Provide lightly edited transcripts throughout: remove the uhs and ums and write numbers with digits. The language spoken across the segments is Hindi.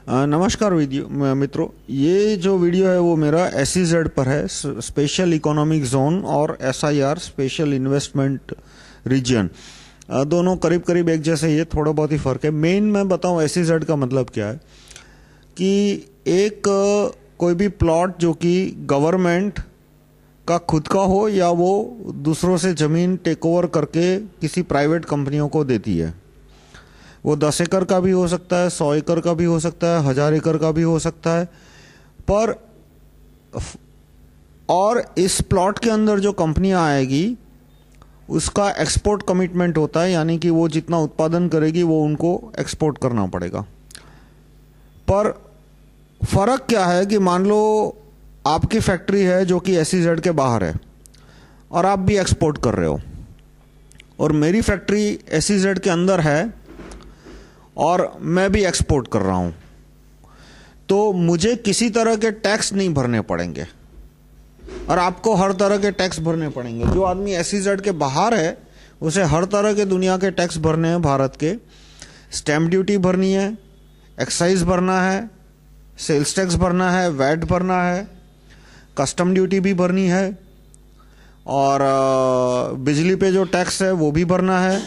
नमस्कार मित्रों, ये जो वीडियो है वो मेरा SEZ पर है, स्पेशल इकोनॉमिक जोन, और SIR स्पेशल इन्वेस्टमेंट रीजन। दोनों करीब करीब एक जैसे, ये थोड़ा बहुत ही फ़र्क है। मेन मैं बताऊं SEZ का मतलब क्या है कि एक कोई भी प्लॉट जो कि गवर्नमेंट का खुद का हो या वो दूसरों से ज़मीन टेक ओवर करके किसी प्राइवेट कंपनियों को देती है। वो 10 एकड़ का भी हो सकता है, 100 एकड़ का भी हो सकता है, 1000 एकड़ का भी हो सकता है। पर और इस प्लॉट के अंदर जो कंपनियां आएगी उसका एक्सपोर्ट कमिटमेंट होता है, यानी कि वो जितना उत्पादन करेगी वो उनको एक्सपोर्ट करना पड़ेगा। पर फर्क क्या है कि मान लो आपकी फैक्ट्री है जो कि SEZ के बाहर है और आप भी एक्सपोर्ट कर रहे हो, और मेरी फैक्ट्री SEZ के अंदर है और मैं भी एक्सपोर्ट कर रहा हूं, तो मुझे किसी तरह के टैक्स नहीं भरने पड़ेंगे और आपको हर तरह के टैक्स भरने पड़ेंगे। जो आदमी SEZ के बाहर है उसे हर तरह के दुनिया के टैक्स भरने हैं। भारत के स्टैम्प ड्यूटी भरनी है, एक्साइज भरना है, सेल्स टैक्स भरना है, वैट भरना है, कस्टम ड्यूटी भी भरनी है, और बिजली पे जो टैक्स है वो भी भरना है,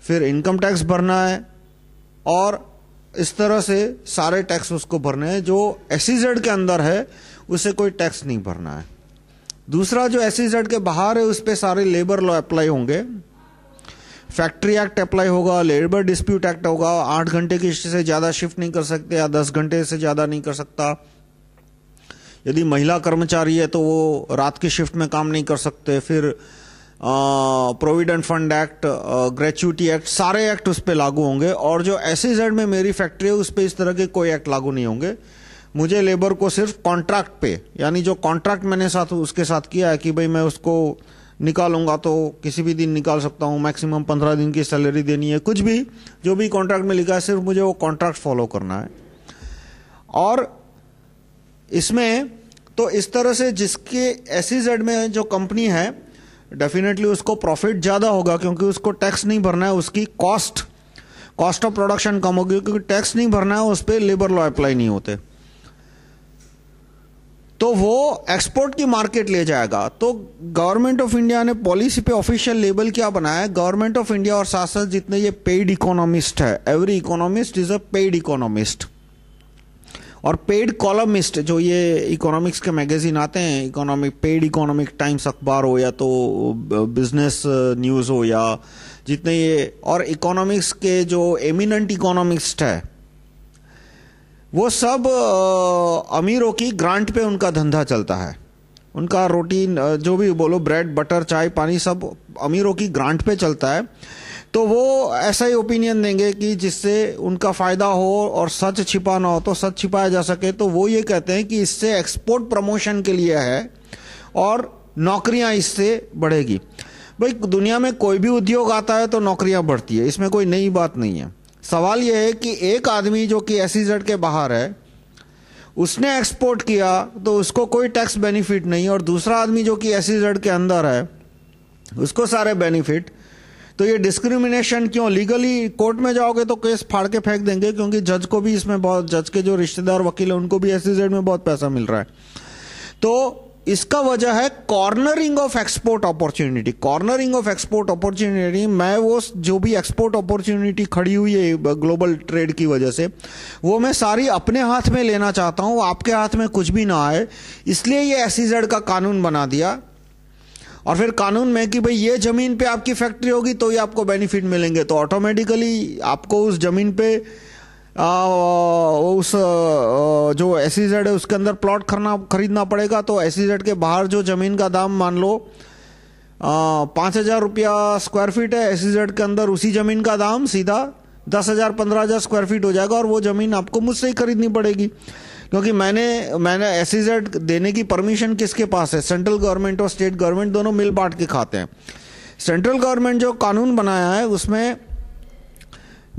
फिर इनकम टैक्स भरना है, और इस तरह से सारे टैक्स उसको भरने हैं। जो SEZ के अंदर है उसे कोई टैक्स नहीं भरना है। दूसरा, जो SEZ के बाहर है उस पर सारे लेबर लॉ अप्लाई होंगे, फैक्ट्री एक्ट अप्लाई होगा, लेबर डिस्प्यूट एक्ट होगा। 8 घंटे की से ज़्यादा शिफ्ट नहीं कर सकते या 10 घंटे से ज़्यादा नहीं कर सकता। यदि महिला कर्मचारी है तो वो रात की शिफ्ट में काम नहीं कर सकते। फिर provident fund act, gratuity act, सारे एक्ट उस पर लागू होंगे। और जो SEZ में मेरी फैक्ट्री है उस पर इस तरह के कोई एक्ट लागू नहीं होंगे। मुझे लेबर को सिर्फ कॉन्ट्रैक्ट पे, यानी जो कॉन्ट्रैक्ट मैंने उसके साथ किया है कि भाई मैं उसको निकालूंगा तो किसी भी दिन निकाल सकता हूँ, मैक्सिमम 15 दिन की सैलरी देनी है, कुछ भी जो भी कॉन्ट्रैक्ट में लिखा है सिर्फ मुझे वो कॉन्ट्रैक्ट फॉलो करना है। और इसमें तो इस तरह से जिसके SEZ में जो कंपनी है डेफिनेटली उसको प्रॉफिट ज़्यादा होगा, क्योंकि उसको टैक्स नहीं भरना है, उसकी कॉस्ट ऑफ प्रोडक्शन कम होगी, क्योंकि टैक्स नहीं भरना है, उस पर लेबर लॉ अप्लाई नहीं होते, तो वो एक्सपोर्ट की मार्केट ले जाएगा। तो गवर्नमेंट ऑफ इंडिया ने पॉलिसी पे ऑफिशियल लेबल क्या बनाया है, गवर्नमेंट ऑफ इंडिया और साथ साथ जितने ये पेड इकोनॉमिस्ट है, every economist is a paid economist, और पेड कॉलमिस्ट, जो ये इकोनॉमिक्स के मैगजीन आते हैं, इकोनॉमिक पेड इकोनॉमिक टाइम्स अखबार हो या तो बिजनेस न्यूज़ हो या जितने ये, और इकोनॉमिक्स के जो एमिनेंट इकोनॉमिस्ट है वो सब अमीरों की ग्रांट पे उनका धंधा चलता है। उनका रोटीन जो भी बोलो, ब्रेड बटर चाय पानी सब अमीरों की ग्रांट पे चलता है। तो वो ऐसा ही ओपिनियन देंगे कि जिससे उनका फ़ायदा हो और सच छिपाना हो तो सच छिपाया जा सके। तो वो ये कहते हैं कि इससे एक्सपोर्ट प्रमोशन के लिए है और नौकरियां इससे बढ़ेगी। भाई दुनिया में कोई भी उद्योग आता है तो नौकरियां बढ़ती है, इसमें कोई नई बात नहीं है। सवाल यह है कि एक आदमी जो कि SEZ के बाहर है उसने एक्सपोर्ट किया तो उसको कोई टैक्स बेनिफिट नहीं, और दूसरा आदमी जो कि SEZ के अंदर है उसको सारे बेनिफिट। तो ये डिस्क्रिमिनेशन क्यों? लीगली कोर्ट में जाओगे तो केस फाड़ के फेंक देंगे, क्योंकि जज को भी इसमें बहुत, जज के जो रिश्तेदार वकील है उनको भी SEZ में बहुत पैसा मिल रहा है। तो इसका वजह है cornering of export opportunity. Cornering of export opportunity, मैं वो जो भी एक्सपोर्ट अपॉर्चुनिटी खड़ी हुई है ग्लोबल ट्रेड की वजह से, वो मैं सारी अपने हाथ में लेना चाहता हूँ, आपके हाथ में कुछ भी ना आए। इसलिए ये SEZ का कानून बना दिया। और फिर कानून में कि भाई ये जमीन पे आपकी फैक्ट्री होगी तो ही आपको बेनिफिट मिलेंगे, तो ऑटोमेटिकली आपको उस जमीन पे उस जो SEZ है उसके अंदर प्लॉट खरीदना पड़ेगा। तो SEZ के बाहर जो जमीन का दाम मान लो 5,000 रुपया स्क्वायर फीट है, SEZ के अंदर उसी जमीन का दाम सीधा 10,000 15,000 स्क्वायर फीट हो जाएगा, और वो जमीन आपको मुझसे ही खरीदनी पड़ेगी, क्योंकि मैंने SEZ देने की परमिशन किसके पास है? सेंट्रल गवर्नमेंट और स्टेट गवर्नमेंट दोनों मिल बांट के खाते हैं। सेंट्रल गवर्नमेंट जो कानून बनाया है उसमें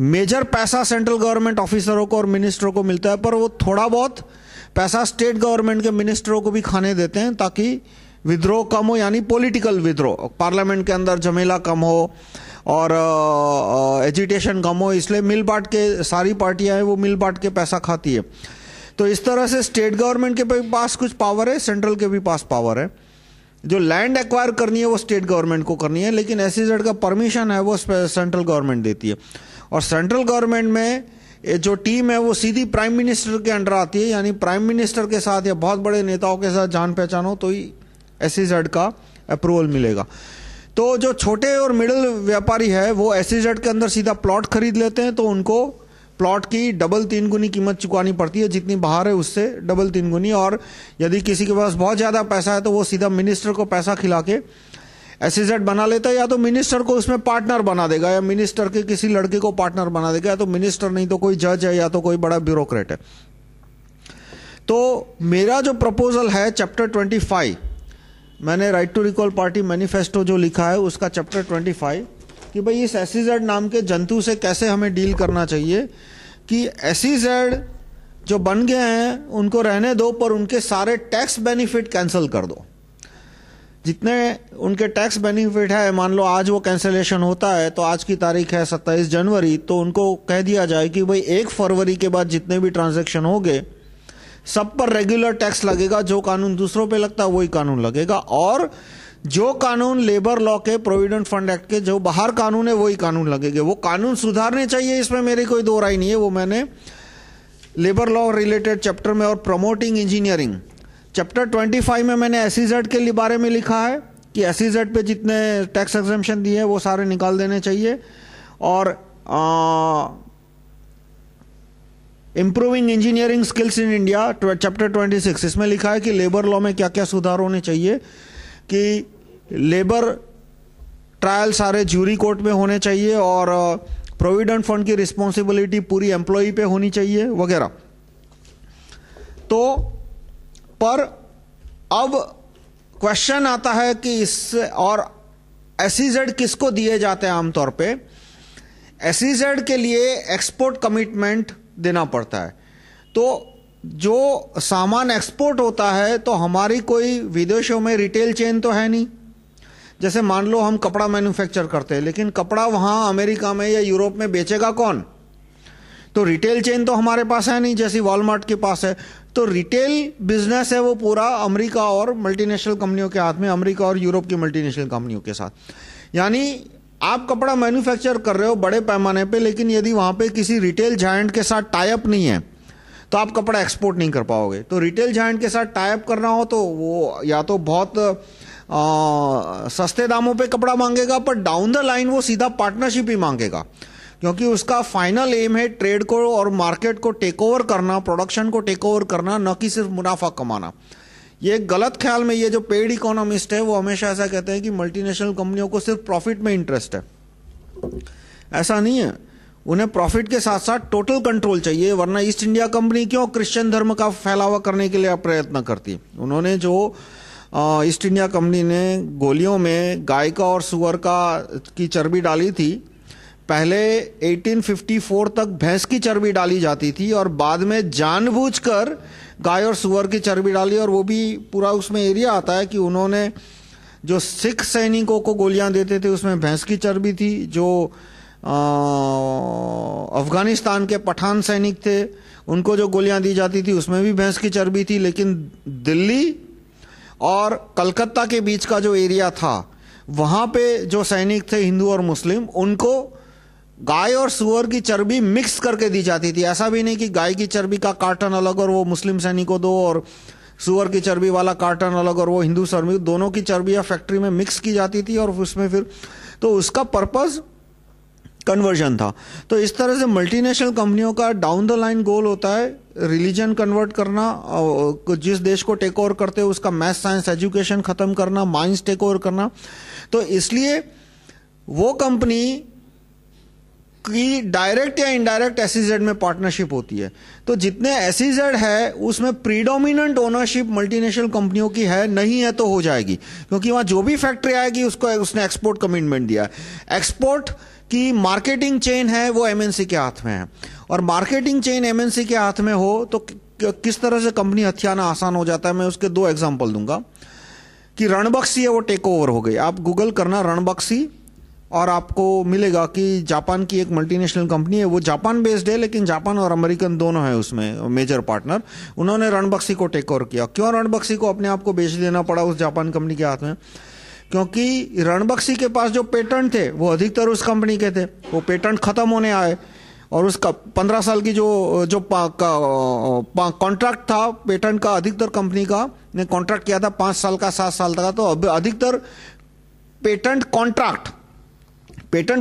मेजर पैसा सेंट्रल गवर्नमेंट ऑफिसरों को और मिनिस्टरों को मिलता है, पर वो थोड़ा बहुत पैसा स्टेट गवर्नमेंट के मिनिस्टरों को भी खाने देते हैं ताकि विद्रोह कम हो, यानी पॉलिटिकल विद्रोह, पार्लियामेंट के अंदर झमेला कम हो और एजिटेशन कम हो, इसलिए मिल बांट के, सारी पार्टियां हैं वो मिल बांट के पैसा खाती है। तो इस तरह से स्टेट गवर्नमेंट के पास कुछ पावर है, सेंट्रल के भी पास पावर है। जो लैंड एक्वायर करनी है वो स्टेट गवर्नमेंट को करनी है, लेकिन एसईजेड का परमिशन है वो सेंट्रल गवर्नमेंट देती है। और सेंट्रल गवर्नमेंट में जो टीम है वो सीधी प्राइम मिनिस्टर के अंडर आती है, यानी प्राइम मिनिस्टर के साथ या बहुत बड़े नेताओं के साथ जान पहचान हो तो ही एसईजेड का अप्रूवल मिलेगा। तो जो छोटे और मिडिल व्यापारी है वो एसईजेड के अंदर सीधा प्लॉट खरीद लेते हैं, तो उनको प्लॉट की डबल 3 गुनी कीमत चुकानी पड़ती है, जितनी बाहर है उससे डबल 3 गुनी। और यदि किसी के पास बहुत ज्यादा पैसा है तो वो सीधा मिनिस्टर को पैसा खिला के एसईजेड बना लेता है, या तो मिनिस्टर को उसमें पार्टनर बना देगा, या मिनिस्टर के किसी लड़के को पार्टनर बना देगा, या तो मिनिस्टर नहीं तो कोई जज है, या तो कोई बड़ा ब्यूरोक्रेट है। तो मेरा जो प्रपोजल है चैप्टर 25, मैंने right to recall party manifesto जो लिखा है उसका चैप्टर 25, कि भाई इस एसईजेड नाम के जंतु से कैसे हमें डील करना चाहिए, कि एसईजेड जो बन गए हैं उनको रहने दो, पर उनके सारे टैक्स बेनिफिट कैंसिल कर दो। जितने उनके टैक्स बेनिफिट है, मान लो आज वो कैंसिलेशन होता है तो आज की तारीख है 27 जनवरी, तो उनको कह दिया जाए कि भाई 1 फरवरी के बाद जितने भी ट्रांजैक्शन होंगे सब पर रेगुलर टैक्स लगेगा, जो कानून दूसरों पे लगता है वही कानून लगेगा। और जो कानून लेबर लॉ के, प्रोविडेंट फंड एक्ट के जो बाहर कानून है वही कानून लगेंगे। वो कानून सुधारने चाहिए, इसमें मेरी कोई दो राय नहीं है। वो मैंने लेबर लॉ रिलेटेड चैप्टर में और प्रमोटिंग इंजीनियरिंग चैप्टर 25 में मैंने एसईजेड के बारे में लिखा है कि एसईजेड पे जितने टैक्स एग्जेम्पशन दिए हैं वो सारे निकाल देने चाहिए। और improving engineering skills in India chapter 26, इसमें लिखा है कि लेबर लॉ में क्या क्या सुधार होने चाहिए, कि लेबर ट्रायल सारे ज्यूरी कोर्ट में होने चाहिए, और प्रोविडेंट फंड की रिस्पॉन्सिबिलिटी पूरी एम्प्लॉई पे होनी चाहिए वगैरह। तो पर अब क्वेश्चन आता है कि इससे, और एसईजेड किसको दिए जाते हैं आमतौर पे? एसईजेड के लिए एक्सपोर्ट कमिटमेंट देना पड़ता है। तो जो सामान एक्सपोर्ट होता है तो हमारी कोई विदेशों में रिटेल चेन तो है नहीं। जैसे मान लो हम कपड़ा मैन्युफैक्चर करते हैं, लेकिन कपड़ा वहां अमेरिका में या यूरोप में बेचेगा कौन? तो रिटेल चेन तो हमारे पास है नहीं, जैसी वॉलमार्ट के पास है। तो रिटेल बिजनेस है वो पूरा अमेरिका और मल्टीनेशनल कंपनियों के हाथ में, अमेरिका और यूरोप की मल्टीनेशनल कंपनियों के साथ। यानी आप कपड़ा मैन्युफैक्चर कर रहे हो बड़े पैमाने पे, लेकिन यदि वहां पे किसी रिटेल जायंट के साथ टाई अप नहीं है तो आप कपड़ा एक्सपोर्ट नहीं कर पाओगे। तो रिटेल जायंट के साथ टाई अप करना हो तो वो या तो बहुत सस्ते दामों पे कपड़ा मांगेगा, पर डाउन द लाइन वो सीधा पार्टनरशिप ही मांगेगा, क्योंकि उसका फाइनल एम है ट्रेड को और मार्केट को टेक ओवर करना, प्रोडक्शन को टेक ओवर करना, न कि सिर्फ मुनाफा कमाना। ये गलत ख्याल में, ये जो पेड इकोनॉमिस्ट है वो हमेशा ऐसा कहते हैं कि मल्टीनेशनल कंपनियों को सिर्फ प्रॉफिट में इंटरेस्ट है। ऐसा नहीं है, उन्हें प्रॉफिट के साथ साथ टोटल कंट्रोल चाहिए, वरना ईस्ट इंडिया कंपनी क्यों क्रिश्चियन धर्म का फैलावा करने के लिए प्रयत्न करती है। उन्होंने जो ईस्ट इंडिया कंपनी ने गोलियों में गाय का और सुअर का की चर्बी डाली थी, पहले 1854 तक भैंस की चर्बी डाली जाती थी और बाद में जानबूझकर गाय और सुअर की चर्बी डाली, और वो भी पूरा उसमें एरिया आता है कि उन्होंने जो सिख सैनिकों को गोलियां देते थे उसमें भैंस की चर्बी थी, जो अफगानिस्तान के पठान सैनिक थे उनको जो गोलियां दी जाती थी उसमें भी भैंस की चर्बी थी। लेकिन दिल्ली और कलकत्ता के बीच का जो एरिया था वहां पे जो सैनिक थे हिंदू और मुस्लिम, उनको गाय और सुअर की चर्बी मिक्स करके दी जाती थी। ऐसा भी नहीं कि गाय की चर्बी का कार्टन अलग और वो मुस्लिम सैनिकों दो, और सुअर की चर्बी वाला कार्टन अलग और वो हिंदू सैनिक, दोनों की चर्बियां फैक्ट्री में मिक्स की जाती थी और उसमें फिर, तो उसका पर्पस कन्वर्जन था। तो इस तरह से मल्टीनेशनल कंपनियों का डाउन द लाइन गोल होता है रिलीजन कन्वर्ट करना, जिस देश को टेक ओवर करते हो उसका मैथ साइंस एजुकेशन खत्म करना, माइंस टेक ओवर करना। तो इसलिए वो कंपनी की डायरेक्ट या इनडायरेक्ट एसईजेड में पार्टनरशिप होती है। तो जितने एसईजेड है उसमें प्रीडोमिनेंट ओनरशिप मल्टीनेशनल कंपनियों की है, नहीं है तो हो जाएगी, क्योंकि वहां जो भी फैक्ट्री आएगी उसको उसने एक्सपोर्ट कमिटमेंट दिया है। एक्सपोर्ट की मार्केटिंग चेन है वो एमएनसी के हाथ में है, और मार्केटिंग चेन एमएनसी के हाथ में हो तो किस तरह से कंपनी हथियाना आसान हो जाता है। मैं उसके 2 एग्जांपल दूंगा कि रणबक्सी है वो टेक ओवर हो गई। आप गूगल करना रणबक्सी और आपको मिलेगा कि जापान की एक मल्टीनेशनल कंपनी है, वो जापान बेस्ड है लेकिन जापान और अमेरिकन दोनों है उसमें मेजर पार्टनर। उन्होंने रणबक्सी को टेक ओवर किया। क्यों रणबक्सी को अपने आप को बेच देना पड़ा उस जापान कंपनी के हाथ में? क्योंकि रणबक्सी के पास जो पेटेंट थे वो अधिकतर उस कंपनी के थे, वो पेटेंट खत्म होने आए और उसका 15 साल की जो कॉन्ट्रैक्ट था पेटेंट का, अधिकतर कंपनी का ने कॉन्ट्रैक्ट किया था 5 साल का 7 साल तक का। तो अब अधिकतर पेटेंट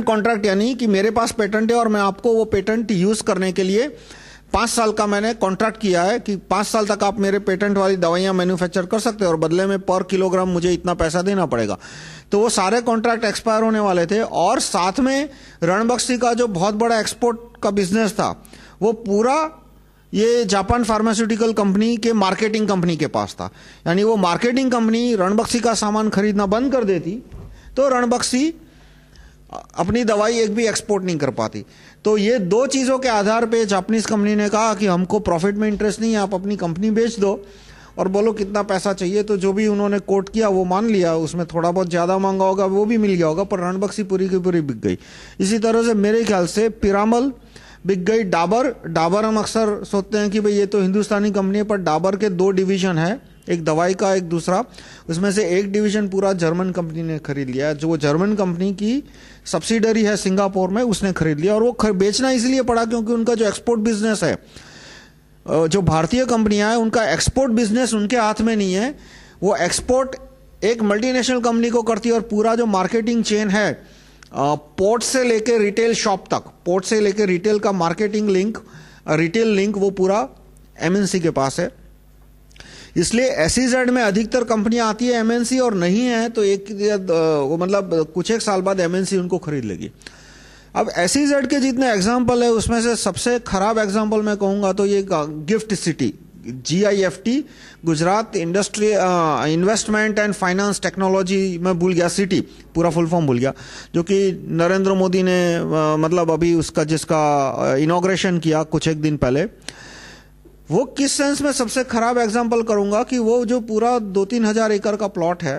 कॉन्ट्रैक्ट यानी कि मेरे पास पेटेंट है और मैं आपको वो पेटेंट यूज करने के लिए 5 साल का मैंने कॉन्ट्रैक्ट किया है कि 5 साल तक आप मेरे पेटेंट वाली दवाइयां मैन्युफैक्चर कर सकते हो और बदले में पर किलोग्राम मुझे इतना पैसा देना पड़ेगा। तो वो सारे कॉन्ट्रैक्ट एक्सपायर होने वाले थे और साथ में रणबक्सी का जो बहुत बड़ा एक्सपोर्ट का बिजनेस था वो पूरा ये जापान फार्मास्यूटिकल कंपनी के मार्केटिंग कंपनी के पास था। यानी वो मार्केटिंग कंपनी रणबक्सी का सामान खरीदना बंद कर देती तो रणबक्सी अपनी दवाई एक भी एक्सपोर्ट नहीं कर पाती। तो ये दो चीजों के आधार पे जापानीज कंपनी ने कहा कि हमको प्रॉफिट में इंटरेस्ट नहीं है, आप अपनी कंपनी बेच दो और बोलो कितना पैसा चाहिए। तो जो भी उन्होंने कोट किया वो मान लिया, उसमें थोड़ा बहुत ज्यादा मांगा होगा वो भी मिल गया होगा, पर रणबक्सी पूरी की पूरी बिक गई। इसी तरह से मेरे ख्याल से पिरामल बिक गई। डाबर हम अक्सर सोचते हैं कि भाई ये तो हिंदुस्तानी कंपनी है, पर डाबर के 2 डिवीजन है, एक दवाई का एक दूसरा। उसमें से एक डिवीजन पूरा जर्मन कंपनी ने खरीद लिया, जो जर्मन कंपनी की सब्सिडरी है सिंगापुर में, उसने खरीद लिया। और वो बेचना इसलिए पड़ा क्योंकि उनका जो एक्सपोर्ट बिजनेस है, जो भारतीय कंपनियां हैं उनका एक्सपोर्ट बिजनेस उनके हाथ में नहीं है। वो एक्सपोर्ट एक मल्टीनेशनल कंपनी को करती है और पूरा जो मार्केटिंग चेन है पोर्ट से लेकर रिटेल शॉप तक, पोर्ट से लेकर रिटेल का मार्केटिंग लिंक, रिटेल लिंक वो पूरा एमएनसी के पास है। इसलिए एसईजेड में अधिकतर कंपनियां आती है एमएनसी, और नहीं है तो वो मतलब कुछ एक साल बाद एमएनसी उनको खरीद लेगी। अब एसईजेड के जितने एग्जाम्पल है उसमें से सबसे खराब एग्जाम्पल मैं कहूंगा तो ये gift city, GIFT, Gujarat industry investment and finance technology, मैं भूल गया सिटी, पूरा फुल फॉर्म भूल गया, जो कि नरेंद्र मोदी ने मतलब अभी उसका जिसका इनॉग्रेशन किया कुछ एक दिन पहले। वो किस सेंस में सबसे खराब एग्जाम्पल करूंगा कि वो जो पूरा 2-3 हजार एकड़ का प्लॉट है,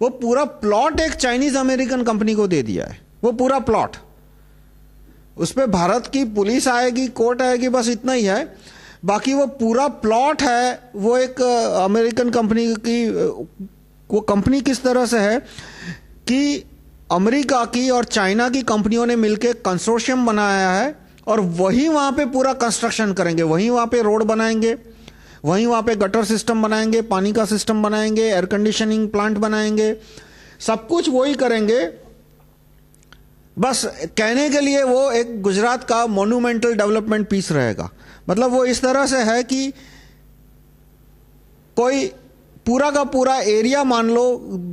वो पूरा प्लॉट एक चाइनीज अमेरिकन कंपनी को दे दिया है। वो पूरा प्लॉट, उस पर भारत की पुलिस आएगी, कोर्ट आएगी, बस इतना ही है। बाकी वो पूरा प्लॉट है वो एक अमेरिकन कंपनी की। वो कंपनी किस तरह से है कि अमेरिका की और चाइना की कंपनियों ने मिलकर कंसोर्शियम बनाया है और वही वहां पे पूरा कंस्ट्रक्शन करेंगे, वहीं वहां पे रोड बनाएंगे, वहीं वहां पे गटर सिस्टम बनाएंगे, पानी का सिस्टम बनाएंगे, एयर कंडीशनिंग प्लांट बनाएंगे, सब कुछ वही करेंगे। बस कहने के लिए वो एक गुजरात का मोन्यूमेंटल डेवलपमेंट पीस रहेगा। मतलब वो इस तरह से है कि कोई पूरा का पूरा एरिया मान लो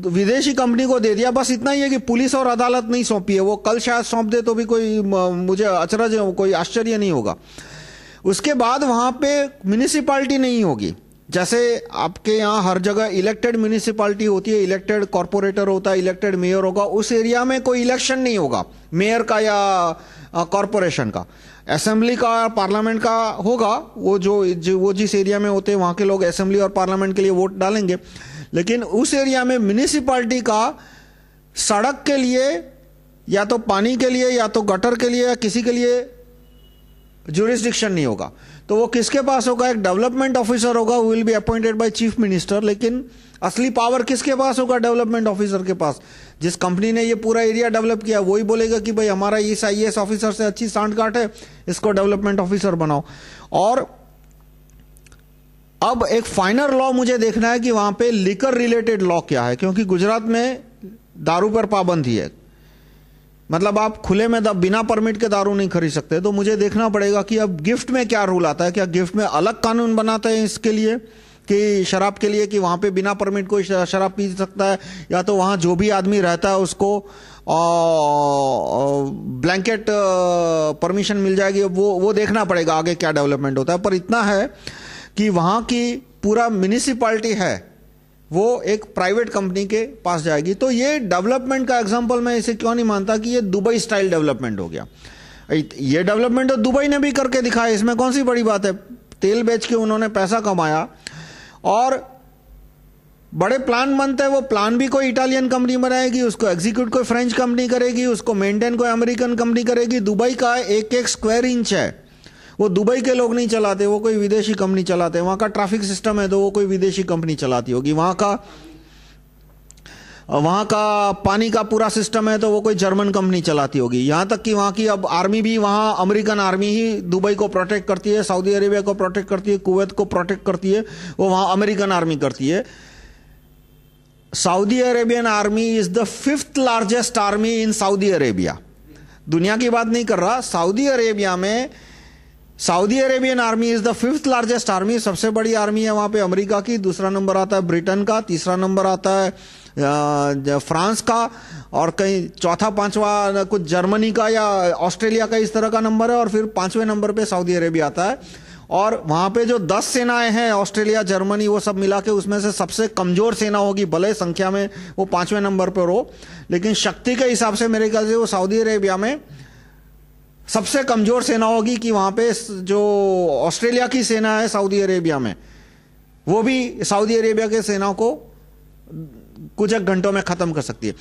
विदेशी कंपनी को दे दिया, बस इतना ही है कि पुलिस और अदालत नहीं सौंपी है। वो कल शायद सौंप दे तो भी कोई मुझे अचरज, कोई आश्चर्य नहीं होगा। उसके बाद वहां पे म्युनिसिपैलिटी नहीं होगी। जैसे आपके यहाँ हर जगह इलेक्टेड म्युनिसिपैलिटी होती है, इलेक्टेड कॉर्पोरेटर होता है, इलेक्टेड मेयर होगा, उस एरिया में कोई इलेक्शन नहीं होगा मेयर का या कॉर्पोरेशन का। असेंबली का, पार्लियामेंट का होगा, वो जिस एरिया में होते हैं वहां के लोग असेंबली और पार्लियामेंट के लिए वोट डालेंगे। लेकिन उस एरिया में म्युनिसिपैलिटी का सड़क के लिए या तो पानी के लिए या तो गटर के लिए या किसी के लिए ज्यूरिसडिक्शन नहीं होगा। तो वो किसके पास होगा? एक डेवलपमेंट ऑफिसर होगा, who will be appointed by chief minister. लेकिन असली पावर किसके पास होगा? डेवलपमेंट ऑफिसर के पास। जिस कंपनी ने ये पूरा एरिया डेवलप किया वही बोलेगा कि भाई हमारा इस IAS ऑफिसर से अच्छी सांठगांठ है, इसको डेवलपमेंट ऑफिसर बनाओ। और अब एक फाइनल लॉ मुझे देखना है कि वहां पे लिकर रिलेटेड लॉ क्या है, क्योंकि गुजरात में दारू पर पाबंदी है। मतलब आप खुले में बिना परमिट के दारू नहीं खरीद सकते। तो मुझे देखना पड़ेगा कि अब गिफ्ट में क्या रूल आता है। क्या गिफ्ट में अलग कानून बनाते हैं इसके लिए कि शराब के लिए, कि वहां पे बिना परमिट कोई शराब पी सकता है, या तो वहां जो भी आदमी रहता है उसको ब्लैंकेट परमिशन मिल जाएगी। वो देखना पड़ेगा आगे क्या डेवलपमेंट होता है। पर इतना है कि वहां की पूरा म्युनिसिपैलिटी है वो एक प्राइवेट कंपनी के पास जाएगी। तो ये डेवलपमेंट का एग्जांपल मैं इसे क्यों नहीं मानता कि ये दुबई स्टाइल डेवलपमेंट हो गया। ये डेवलपमेंट तो दुबई ने भी करके दिखाया, इसमें कौन सी बड़ी बात है। तेल बेच के उन्होंने पैसा कमाया और बड़े प्लान बनते हैं, वो प्लान भी कोई इटालियन कंपनी बनाएगी, उसको एग्जीक्यूट कोई फ्रेंच कंपनी करेगी, उसको मेंटेन कोई अमेरिकन कंपनी करेगी। दुबई का एक एक स्क्वायर इंच है वो दुबई के लोग नहीं चलाते, वो कोई विदेशी कंपनी चलाते हैं। वहां का ट्रैफिक सिस्टम है तो वो कोई विदेशी कंपनी चलाती होगी। वहां का पानी का पूरा सिस्टम है तो वो कोई जर्मन कंपनी चलाती होगी। यहां तक कि वहां की अब आर्मी भी, वहां अमेरिकन आर्मी ही दुबई को प्रोटेक्ट करती है, सऊदी अरेबिया को प्रोटेक्ट करती है, कुवैत को प्रोटेक्ट करती है, वो वहां अमेरिकन आर्मी करती है। Saudi Arabian army is the 5th largest army in Saudi Arabia. दुनिया की बात नहीं कर रहा, सऊदी अरेबिया में Saudi Arabian army is the 5th largest army, सबसे बड़ी आर्मी है वहां पे अमेरिका की। दूसरा नंबर आता है ब्रिटेन का, तीसरा नंबर आता है फ्रांस का, और कहीं चौथा पांचवा कुछ जर्मनी का या ऑस्ट्रेलिया का, इस तरह का नंबर है। और फिर 5वें नंबर पे सऊदी अरेबिया आता है। और वहां पे जो 10 सेनाएं हैं, ऑस्ट्रेलिया, जर्मनी, वो सब मिला के उसमें से सबसे कमजोर सेना होगी, भले संख्या में वो 5वें नंबर पर हो, लेकिन शक्ति के हिसाब से मेरे ख्याल से वो सऊदी अरेबिया में सबसे कमजोर सेना होगी। कि वहां पे जो ऑस्ट्रेलिया की सेना है सऊदी अरेबिया में, वो भी सऊदी अरेबिया के सेना को कुछ एक घंटों में खत्म कर सकती है।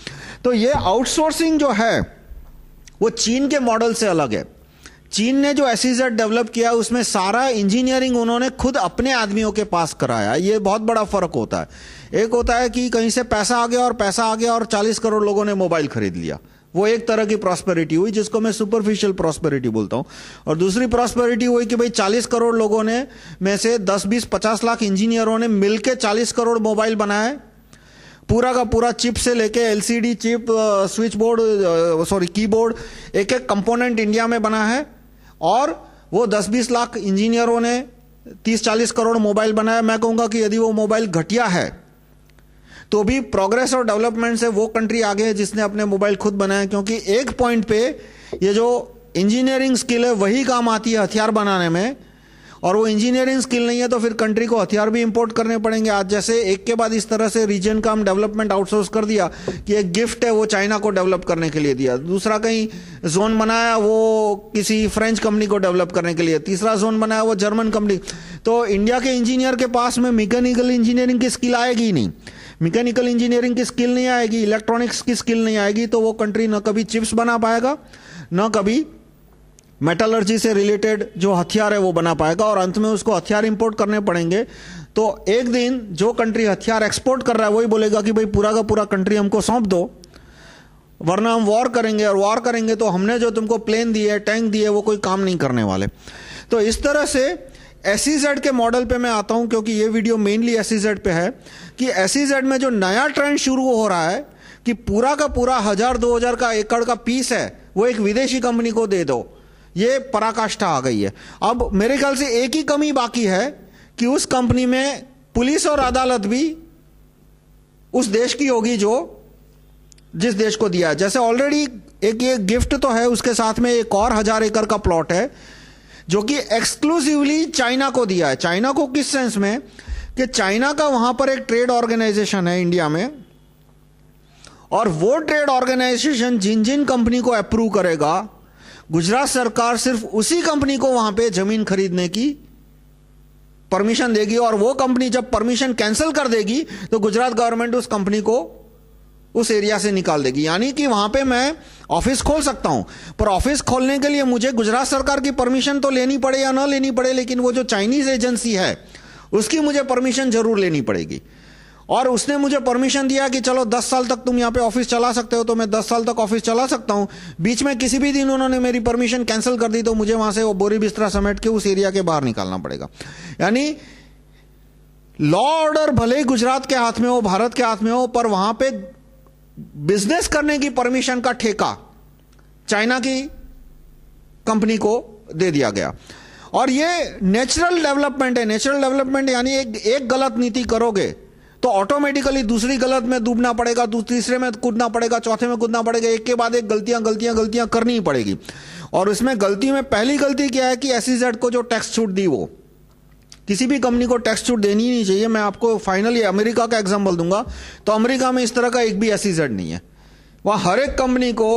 तो ये आउटसोर्सिंग जो है वो चीन के मॉडल से अलग है। चीन ने जो SEZ डेवलप किया उसमें सारा इंजीनियरिंग उन्होंने खुद अपने आदमियों के पास कराया। ये बहुत बड़ा फर्क होता है। एक होता है कि कहीं से पैसा आ गया और 40 करोड़ लोगों ने मोबाइल खरीद लिया, वो एक तरह की प्रॉस्पेरिटी हुई, जिसको मैं सुपरफिशियल प्रॉस्पेरिटी बोलता हूं। और दूसरी प्रॉस्पेरिटी हुई कि भाई 40 करोड़ लोगों ने में से 10, 20, 50 लाख इंजीनियरों ने मिलकर 40 करोड़ मोबाइल बनाए, पूरा का पूरा चिप से लेके LCD chip, switch board, keyboard, एक एक कंपोनेंट इंडिया में बना है। और वो 10-20 लाख इंजीनियरों ने 30-40 करोड़ मोबाइल बनाया। मैं कहूंगा कि यदि वो मोबाइल घटिया है तो भी प्रोग्रेस और डेवलपमेंट से वो कंट्री आगे है जिसने अपने मोबाइल खुद बनाए, क्योंकि एक पॉइंट पे ये जो इंजीनियरिंग स्किल है वही काम आती है हथियार बनाने में, और वो इंजीनियरिंग स्किल नहीं है तो फिर कंट्री को हथियार भी इंपोर्ट करने पड़ेंगे। आज जैसे एक के बाद इस तरह से रीजन का हम डेवलपमेंट आउटसोर्स कर दिया कि एक गिफ्ट है वो चाइना को डेवलप करने के लिए दिया, दूसरा कहीं जोन बनाया वो किसी फ्रेंच कंपनी को डेवलप करने के लिए, तीसरा जोन बनाया वो जर्मन कंपनी। तो इंडिया के इंजीनियर के पास में मैकेनिकल इंजीनियरिंग की स्किल आएगी ही नहीं, मैकेनिकल इंजीनियरिंग की स्किल नहीं आएगी, इलेक्ट्रॉनिक्स की स्किल नहीं आएगी, तो वो कंट्री न कभी चिप्स बना पाएगा, न कभी मेटलर्जी से रिलेटेड जो हथियार है वो बना पाएगा, और अंत में उसको हथियार इंपोर्ट करने पड़ेंगे। तो एक दिन जो कंट्री हथियार एक्सपोर्ट कर रहा है वही बोलेगा कि भाई पूरा का पूरा कंट्री हमको सौंप दो, वरना हम वॉर करेंगे, और वॉर करेंगे तो हमने जो तुमको प्लेन दिए, टैंक दिए, वो कोई काम नहीं करने वाले। तो इस तरह से SEZ के मॉडल पे मैं आता हूं, क्योंकि ये वीडियो मेनली SEZ पे है, कि SEZ में जो नया ट्रेंड शुरू हो रहा है कि पूरा का पूरा 1000-2000 का एकड़ का पीस है वो एक विदेशी कंपनी को दे दो, ये पराकाष्ठा आ गई है। अब मेरे ख्याल से एक ही कमी बाकी है कि उस कंपनी में पुलिस और अदालत भी उस देश की होगी जो जिस देश को दिया है। जैसे ऑलरेडी एक ये गिफ्ट तो है, उसके साथ में एक और 1000 एकड़ का प्लॉट है जो कि एक्सक्लूसिवली चाइना को दिया है। चाइना को किस सेंस में कि चाइना का वहां पर एक ट्रेड ऑर्गेनाइजेशन है इंडिया में, और वो ट्रेड ऑर्गेनाइजेशन जिन जिन कंपनी को अप्रूव करेगा, गुजरात सरकार सिर्फ उसी कंपनी को वहां पे जमीन खरीदने की परमिशन देगी, और वो कंपनी जब परमिशन कैंसिल कर देगी तो गुजरात गवर्नमेंट उस कंपनी को उस एरिया से निकाल देगी। यानी कि वहां पे मैं ऑफिस खोल सकता हूं, पर ऑफिस खोलने के लिए मुझे गुजरात सरकार की परमिशन तो लेनी पड़े या ना लेनी पड़े, लेकिन वो जो चाइनीज एजेंसी है उसकी मुझे परमिशन जरूर लेनी पड़ेगी। और उसने मुझे परमिशन दिया कि चलो 10 साल तक तुम यहां पे ऑफिस चला सकते हो, तो मैं 10 साल तक ऑफिस चला सकता हूं। बीच में किसी भी दिन उन्होंने मेरी परमिशन कैंसिल कर दी तो मुझे वहां से वो बोरी बिस्तरा समेट के उस एरिया के बाहर निकालना पड़ेगा। यानी लॉ ऑर्डर भले ही गुजरात के हाथ में हो, भारत के हाथ में हो, पर वहां पे बिजनेस करने की परमिशन का ठेका चाइना की कंपनी को दे दिया गया। और ये नेचुरल डेवलपमेंट है। नेचुरल डेवलपमेंट यानी एक गलत नीति करोगे तो ऑटोमेटिकली दूसरी गलत में डूबना पड़ेगा, तीसरे में कूदना पड़ेगा, चौथे में कूदना पड़ेगा, एक के बाद एक गलतियां करनी ही पड़ेगी। और इसमें गलती में पहली गलती क्या है कि SEZ को जो टैक्स छूट दी, वो किसी भी कंपनी को टैक्स छूट देनी ही नहीं चाहिए। मैं आपको फाइनली अमेरिका का एग्जांपल दूंगा, तो अमेरिका में इस तरह का एक भी SEZ नहीं है। वहां हर एक कंपनी को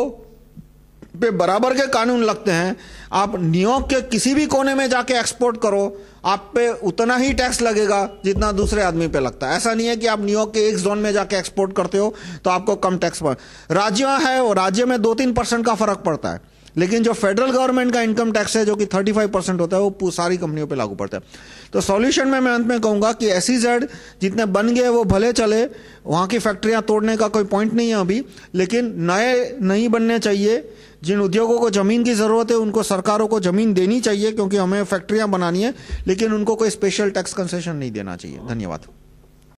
पे बराबर के कानून लगते हैं, आप न्यूयॉर्क के किसी भी कोने में जाके एक्सपोर्ट करो, आप पे उतना ही टैक्स लगेगा जितना दूसरे आदमी पे लगता है। ऐसा नहीं है कि आप न्यूयॉर्क के एक जोन में जाके एक्सपोर्ट करते हो तो आपको कम टैक्स पर। राज्य है, वो राज्य में 2-3% का फर्क पड़ता है, लेकिन जो फेडरल गवर्नमेंट का इनकम टैक्स है जो कि 35% होता है, वो सारी कंपनियों पे लागू पड़ता है। तो सॉल्यूशन में मैं अंत में कहूंगा कि SEZ जितने बन गए वो भले चले, वहां की फैक्ट्रियां तोड़ने का कोई पॉइंट नहीं है अभी, लेकिन नए नहीं बनने चाहिए। जिन उद्योगों को जमीन की जरूरत है उनको सरकारों को जमीन देनी चाहिए, क्योंकि हमें फैक्ट्रियां बनानी है, लेकिन उनको कोई स्पेशल टैक्स कंसेशन नहीं देना चाहिए। धन्यवाद।